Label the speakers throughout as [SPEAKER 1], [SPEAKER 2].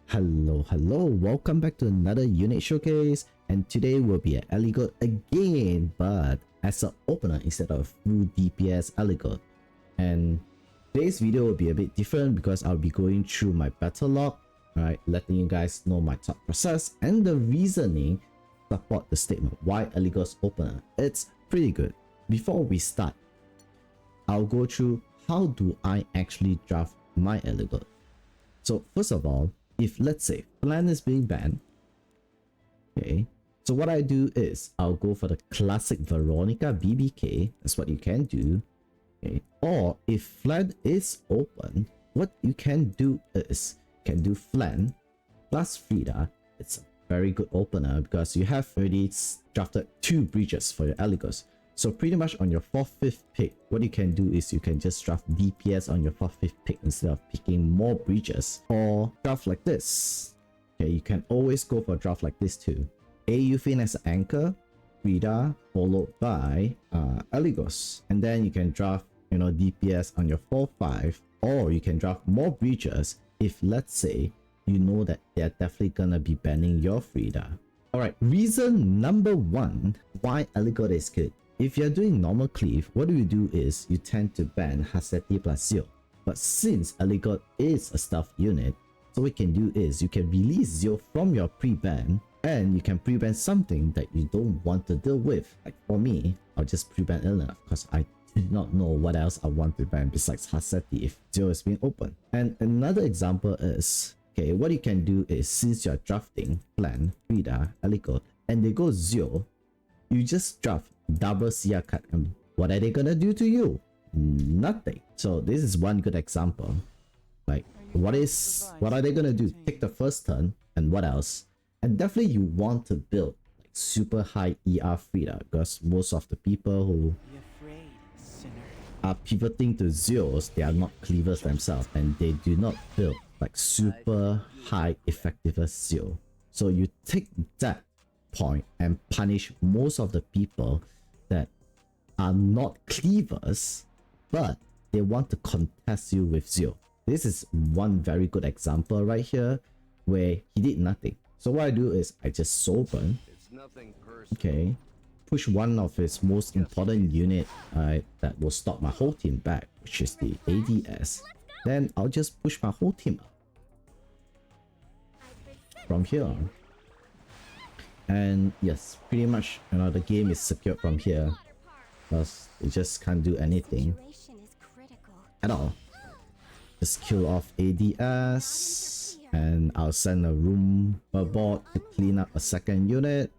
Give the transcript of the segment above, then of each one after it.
[SPEAKER 1] Hello, welcome back to another unit showcase, and today will be an Eligos again, but as an opener instead of full DPS Eligos. And today's video will be a bit different because I'll be going through my battle log, right, letting you guys know my thought process and the reasoning support the statement why Eligos opener. It's pretty good. Before we start, I'll go through how do I actually draft my Eligos. So first of all, if let's say Flan is being banned, okay, so what I do is I'll go for the classic Veronica BBK. That's what you can do. Okay, or if Flan is open, what you can do is you can do Flan plus Frida. It's a very good opener because you have already drafted 2 breaches for your Eligos. So pretty much on your 4th, 5th pick, what you can do is you can just draft DPS on your 4th, 5th pick instead of picking more breaches, or draft like this. Okay, you can always go for a draft like this too. Eufin as anchor, Frida followed by Eligos, and then you can draft, you know, DPS on your 4th, 5th, or you can draft more breaches if let's say you know that they're definitely gonna be banning your Frida. Alright, reason number 1 why Eligos is good. If you're doing normal cleave, what you do is you tend to ban Haseti plus Zio. But since Eligos is a stealth unit, so what you can do is you can release Zio from your pre-ban, and you can pre-ban something that you don't want to deal with. Like for me, I'll just pre-ban Elena because I do not know what else I want to ban besides Haseti if Zio is being open. And another example is, okay, what you can do is since you're drafting Plan, Frida, Eligos, and they go Zio, you just draft double CR card, and what are they gonna do to you? Nothing. So this is one good example. Like what are they gonna do? Take the first turn, and what else? And definitely you want to build like super high ER Frida because most of the people who are pivoting to Zeos, they are not cleavers themselves and they do not build like super high effectiveness Zeo. So you take that point and punish most of the people that are not cleavers but they want to contest you with Zio. This is one very good example right here where he did nothing. So what I do is I just soul burn, okay, push one of his most important unit that will stop my whole team back, which is the ADS. Then I'll just push my whole team up from here on. And yes, pretty much, you know, the game is secured from here because they just can't do anything at all. Just kill off ADS and I'll send a room bot to clean up a second unit,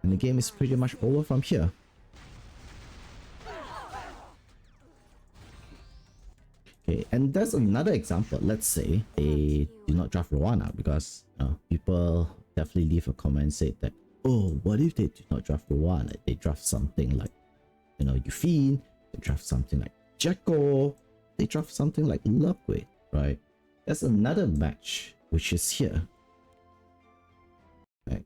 [SPEAKER 1] and the game is pretty much over from here. Okay, and that's another example. Let's say they do not draft Rowana because people definitely leave a comment and say that, oh, what if they do not draft Rowana? They draft something like, you know, Eufin, they draft something like Jekko, they draft something like Lovequid, right? That's another match which is here. Right?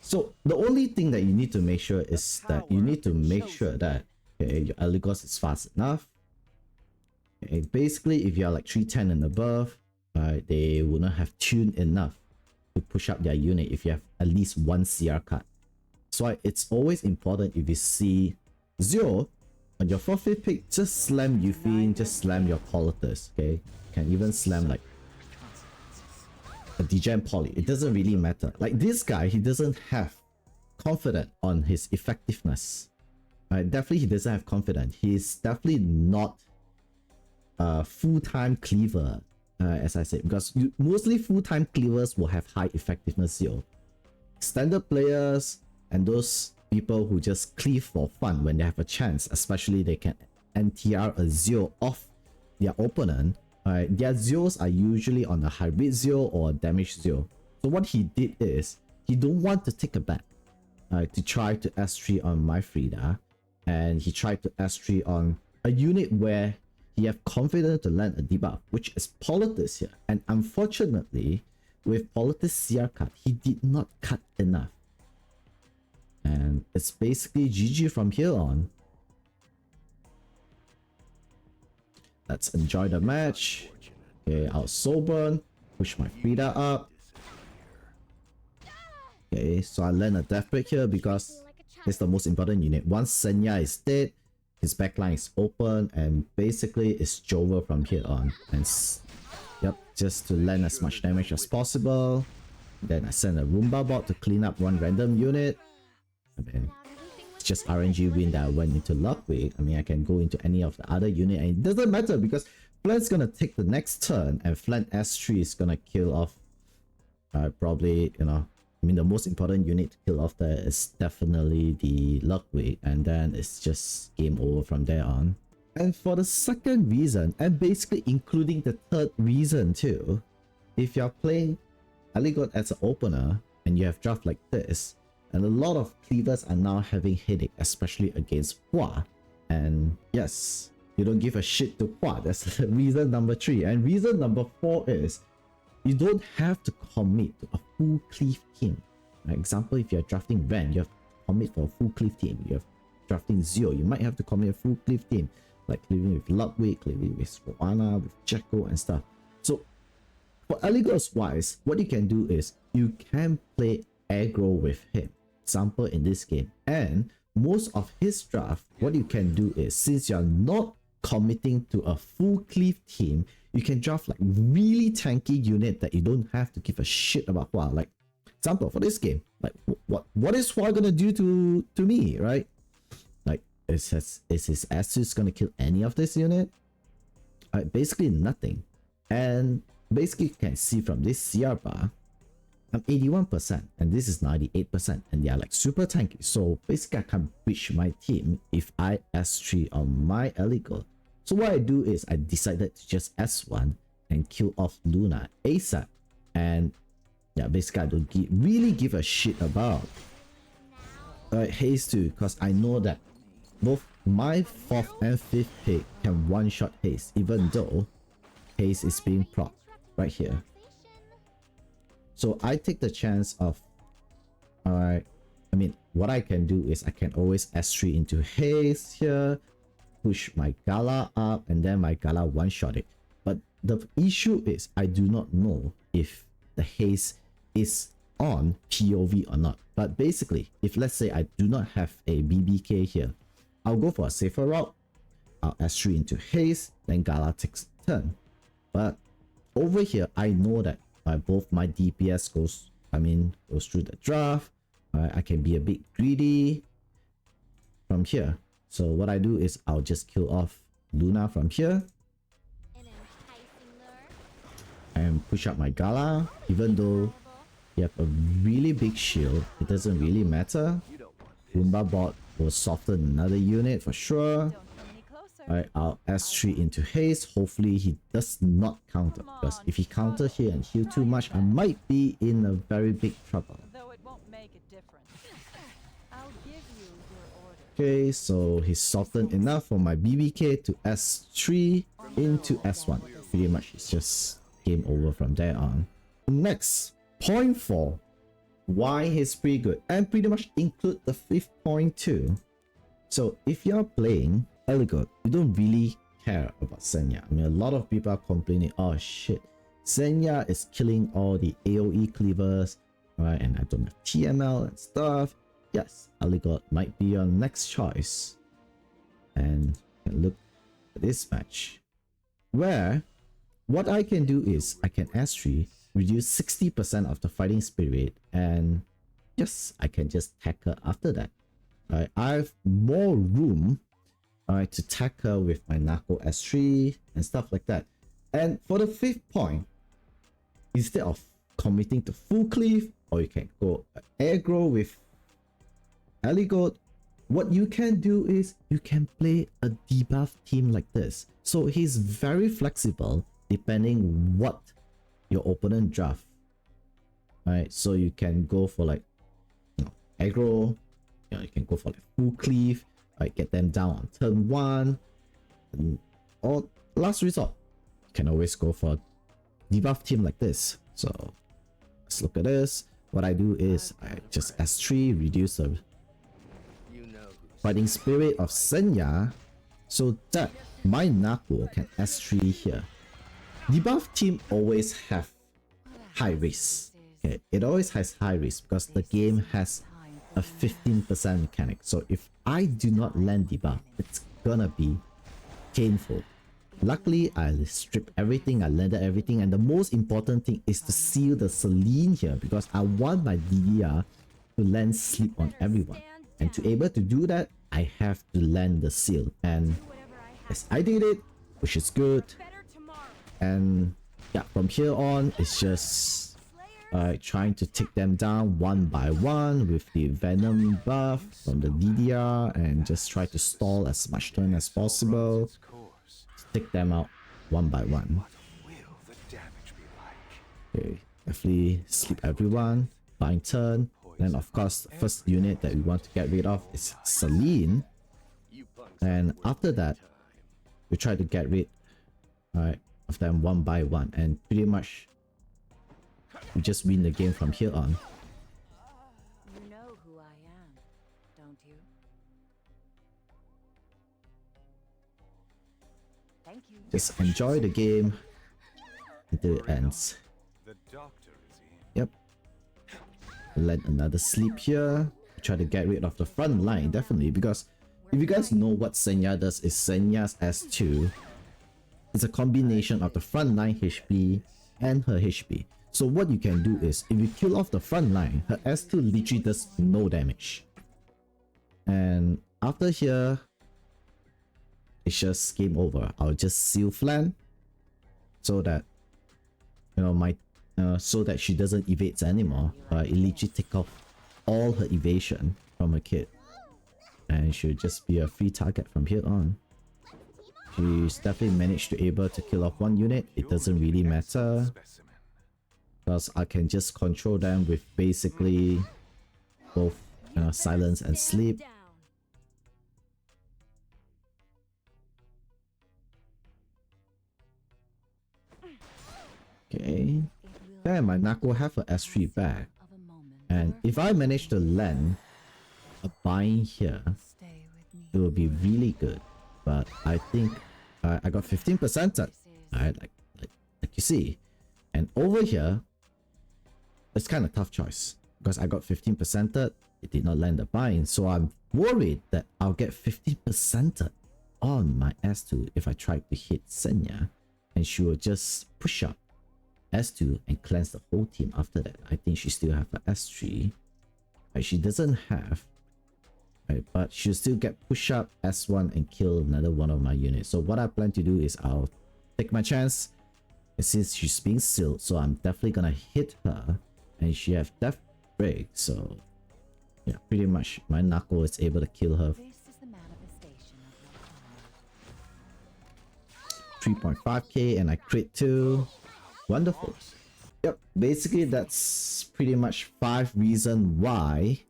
[SPEAKER 1] So the only thing that you need to make sure is that you need to make sure that, okay, your Eligos is fast enough. Okay, basically, if you're like 310 and above, right, they will not have tuned enough to push up their unit if you have at least 1 CR card. So it's always important if you see Zio on your 4th, 5th pick, just slam Eufin, just slam your Politus, okay? You can even slam like a Degen Poly, it doesn't really matter. Like this guy, he doesn't have confidence on his effectiveness. Right? Definitely he doesn't have confidence. He's definitely not a full-time cleaver, as I said, because mostly full-time cleavers will have high effectiveness Zio. Standard players and those people who just cleave for fun when they have a chance, especially they can NTR a Zio off their opponent, their Zeos are usually on a hybrid Zio or a damage Zio. So what he did is, he don't want to take a bet to try to S3 on my Frida, and he tried to S3 on a unit where he have confidence to land a debuff, which is Politus here. And unfortunately, with Politus CR card, he did not cut enough. And it's basically GG from here on. Let's enjoy the match. Okay, I'll soul burn, push my Frida up, Okay, so I land a death break here because it's the most important unit. Once Senya is dead, his backline is open, and basically it's Jover from here on. And yep, just to land as much damage as possible. Then I send a Roomba bot to clean up one random unit. And then it's just RNG win that I went into Luckwick. I mean, I can go into any of the other unit and it doesn't matter because Flant's gonna take the next turn and Flant S3 is gonna kill off probably, you know, I mean, the most important unit to kill off there is definitely the Luckwick, and then it's just game over from there on. And for the second reason, and basically including the third reason too, if you're playing Eligos as an opener and you have draft like this, and a lot of cleavers are now having headache, especially against Hua. And yes, you don't give a shit to Hua. That's reason number 3. And reason number 4 is you don't have to commit to a full cleave team. For example, if you're drafting Ren, you have to commit for a full cleave team. You have drafting Zio, you might have to commit a full cleave team, like cleaving with Ludwig, cleaving with Roana, with Jekko and stuff. So for Eligos wise, what you can do is you can play aggro with him. Example in this game. And most of his draft, what you can do is, since you're not committing to a full cleave team, you can draft like really tanky unit that you don't have to give a shit about Hua. Like example for this game, like what is Hua gonna do to me, right? Like is his Asus gonna kill any of this unit? Basically nothing. And basically you can see from this CR bar, I'm 81% and this is 98%, and they are like super tanky. So basically I can breach my team if I S3 on my Eligos. So what I do is I decided to just S1 and kill off Luna ASAP. And yeah, basically I don't really give a shit about Haze too, because I know that both my 4th and 5th pick can one-shot Haze, even though Haze is being proc right here. So I take the chance of, I mean, what I can do is I can always S3 into Haze here, push my Gala up, and then my Gala one-shot it. But the issue is I do not know if the Haze is on POV or not. But basically, if let's say I do not have a BBK here, I'll go for a safer route. I'll S3 into Haze, then Gala takes turn. But over here, I know that both my DPS goes through the draft. I can be a bit greedy from here. So what I do is I'll just kill off Luna from here and push up my Gala. Even though you have a really big shield, it doesn't really matter. Roomba bot will soften another unit for sure. Alright, I'll S3 into Haze. Hopefully he does not counter, because if he counter here and heal too much, I might be in a very big trouble. Okay, so he's softened enough for my BBK to S3 into S1. Pretty much it's just game over from there on. Next, point 4. Why he's pretty good, and pretty much include the 5th point too. So if you're playing Eligos, you don't really care about Senya. I mean, a lot of people are complaining, oh shit, Senya is killing all the AoE cleavers, right? And I don't have TML and stuff. Yes, Eligos might be your next choice. And you can look at this match, where what I can do is I can S3, reduce 60% of the fighting spirit, and yes, I can just tackle after that. Right, I have more room to tackle with my Nako S3 and stuff like that. And for the 5th point, instead of committing to full cleave, or you can go aggro with Eligos, what you can do is you can play a debuff team like this. So he's very flexible depending what your opponent draft. Right, so you can go for like, you know, aggro, you know, you can go for like full cleave, right, get them down on turn 1, or last resort, you can always go for a debuff team like this. So let's look at this. What I do is I just S3, reduce the fighting spirit of Senya, so that my Nako can S3 here. Debuff team always have high risk, okay, it always has high risk because the game has a 15% mechanic. So if I do not land debuff, it's gonna be painful. Luckily, I stripped everything, I landed everything, and the most important thing is to seal the Celine here because I want my DDR to land sleep on everyone. And to able to do that, I have to land the seal. And yes, I did it, which is good. And yeah, from here on, it's just trying to take them down one by one with the Venom buff from the DDR and just try to stall as much turn as possible. Take them out one by one. Okay, definitely sleep everyone, buying turn. Then of course, the first unit that we want to get rid of is Celine. And after that, we try to get rid of them one by one. And pretty much, we just win the game from here on.
[SPEAKER 2] You know who I am, don't you? Thank you.
[SPEAKER 1] Just enjoy the game until it ends. Yep. Let another sleep here. Try to get rid of the front line, definitely, because if you guys know what Senya does, is Senya's S2. It's a combination of the front line HP and her HP. So what you can do is, if you kill off the front line, her S2 literally does no damage. And after here, it's just game over. I'll just seal flank so that, you know, my so that she doesn't evade anymore. It literally take off all her evasion from her kit, and she'll just be a free target from here on. She's definitely managed to able to kill off one unit. It doesn't really matter because I can just control them with basically both silence and sleep. Okay, then my Nako have a S3 back, and if I manage to land a bind here, it will be really good. But I think I got 15%, like you see, and over here it's kind of tough choice because I got 15%. It did not land a bind, so I'm worried that I'll get 50% on my S2 if I try to hit Senya, and she will just push up S2 and cleanse the whole team after that. I think she still have an S3. She doesn't have, but she'll still get push up S1 and kill another one of my units. So what I plan to do is I'll take my chance. Since she's being sealed, so I'm definitely gonna hit her, and she have death break. So yeah, pretty much my Nako is able to kill her. 3.5k and I crit too. Wonderful. Yep, basically that's pretty much 5 reasons why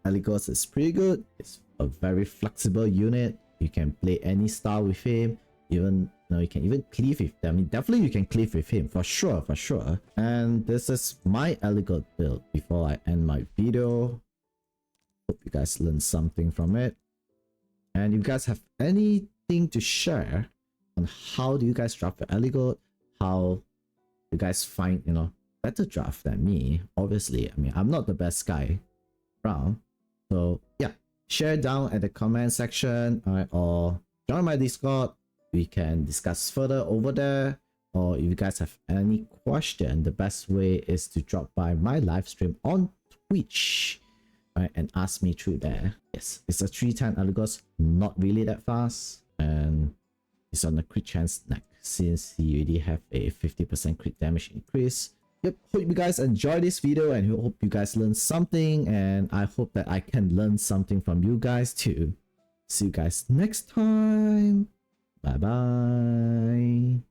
[SPEAKER 1] Eligos is pretty good. It's a very flexible unit. You can play any style with him. Even you can even cleave with them. I mean, definitely you can cleave with him for sure. And this is my Eligos build before I end my video. Hope you guys learned something from it. And if you guys have anything to share on how do you guys draft your Eligos, how you guys find better draft than me. Obviously, I mean, I'm not the best guy around. So yeah, share down at the comment section, or join my Discord. We can discuss further over there. Or if you guys have any question, the best way is to drop by my live stream on Twitch, and ask me through there. Yes, it's a 3-time Eligos, not really that fast, and it's on the crit chance neck since he already have a 50% crit damage increase. Yep, hope you guys enjoyed this video and hope you guys learned something, and I hope that I can learn something from you guys too. See you guys next time. Bye bye.